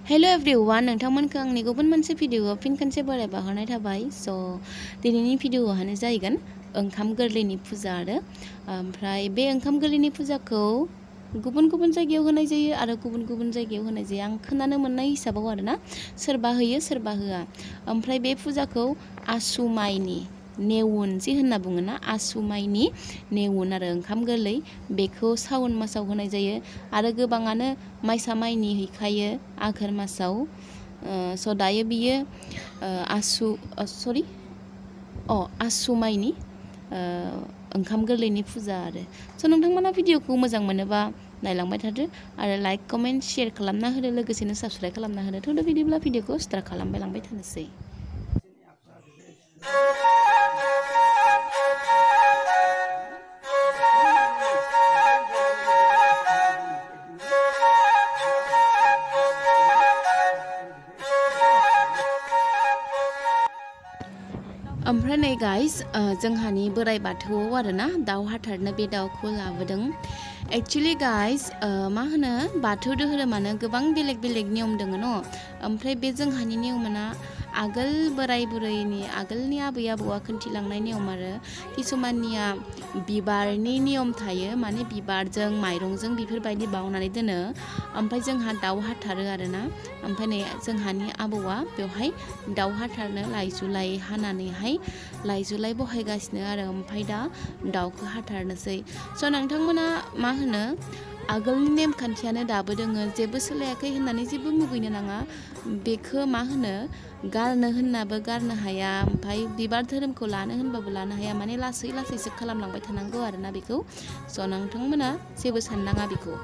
Hello everyone नोंथांमोनखौ आंनि गुबुन मोनसे भिडिअआव फिन खनसे बराय बावहरनाय थाबाय स' दिनैनि भिडिअआनो जाहैगोन ओंखाम गोरलैनि फुजा आरो ओमफ्राय बे ओंखाम गोरलैनि फुजाखौ गुबुन गुबुन जायगायाव होनाय जायो आरो गुबुन गुबुन जायगायाव होनाय जायो आं खोनानो मोननाय हिसाबाव आरोना सोरबा होयो सोरबा होआ ओमफ्राय बे फुजाखौ आसु माइनि नेउन जे होनना बुङोना आसु माइनि नेउन आरो ओंखाम गोरलै बेखौ सावन मासाव होनाय जायो आरो गोबाङानो माइसा माइनि हैखायो आघोन मासाव स' दायो बियो आसु माइनि ओंखाम गोरलैनि फुजा आरो स' नोंथांमोना भिडिअखौ मोजां मोनोबा नायलांबाय थादो आरो लाइक कमेन्ट शेयार खालामना होदो लोगोसेनो साबस्क्राइब खालामना होदो थ' बिदिब्ला भिडिअखौ स्टार्ट खालामबाय लांबाय थानोसै। ओमफ्राय नै गाइस जोंहानि बोराइ बाथौआव आरोना दाउ हाथारनो बे दाउखौ लाबोदों एक्चुअली गाइस मा होनो बाथौ धोरोमानो गोबां बेलेग बेलेग नियम दङ न ओमफ्राय बे जोंहानि नियमना आगोल बोराइ बुरैनि आगोलनि आबै आबौआ खोन्थिलांनाय नियम आरो किसुमाननिया बिबारनि नियम थायो माने बिबारजों माइरंजों बेफोरबायदि बावनानै दोनो ओमफ्राय जोंहा दाउ हाथारो आरोना ओमफ्राय नै जोंहानि आबौआ बेवहाय दाउ हाथारनो लाइजुलाइ हानानैहाय लाइजुलाइ बहायगासिनो आरो ओमफ्राय दा दाउखौ हाथारनोसै स' नोंथांमोना मा होनो आगोलनि नेमखान्थियानो दाबो दोङो जेबो सोलायाखै होननानै जेबो मुगैनो नाङा बेखौ मा होनो गारनो होननाबो गारनो हाया ओमफ्राय बिबार धोरोमखौ लानो होनबाबो लानो हाया माने लासै लासैसो खालामलांबाय थानांगौ आरोना बेखौ स' नोंथांमोना जेबो साननाङा बेखौ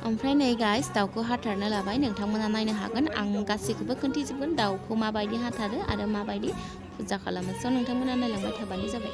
ओमफ्राय नै गाइस दाउखौ हाथारनो लाबाय नोंथांमोना नायनो हागोन आं गासैखौबो खोन्थिजोबगोन दाउखौ माबायदि हाथारो आरो माबायदि फुजा खालामो स' नोंथांमोना नायलांबाय थाबानो जाबाय।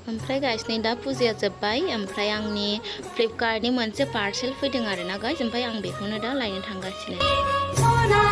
ओमफ्राय गाइस नै दा फुजाया जोब्बाय ओमफ्राय आंनि फ्लिपकार्टनि मोनसे पार्सेल फैदों आरोना गाइस ओमफ्राय आं बेखौनो दा लायनो थांगासिनो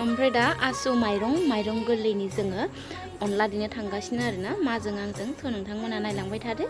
ओमफ्राय दा आसु माइरं गोरलैनि जोङो अनला देनो थांगासिनो आरोना माजों आंजों थ' नोंथांमोना नायलांबाय थादो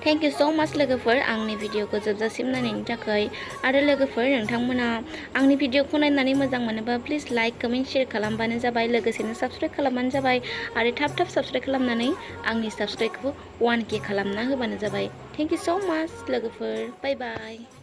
Thank you so much लोगोफोर आंनि भिडिअखौ जोबजासिम नायनायनि थाखाय आरो लोगोफोर नोंथांमोना आंनि भिडिअखौ नायनानै मोजां मोनोबा प्लिज लाइक कमेन्ट शेयर खालामबानो जाबाय लोगोसेनो साबस्क्राइब खालामबानो जाबाय आरो थाब साबस्क्राइब खालामनानै आंनि साबस्क्राइबखौ 1K खालामना होबानो जाबाय Thank you so much लोगोफोर बाय बाय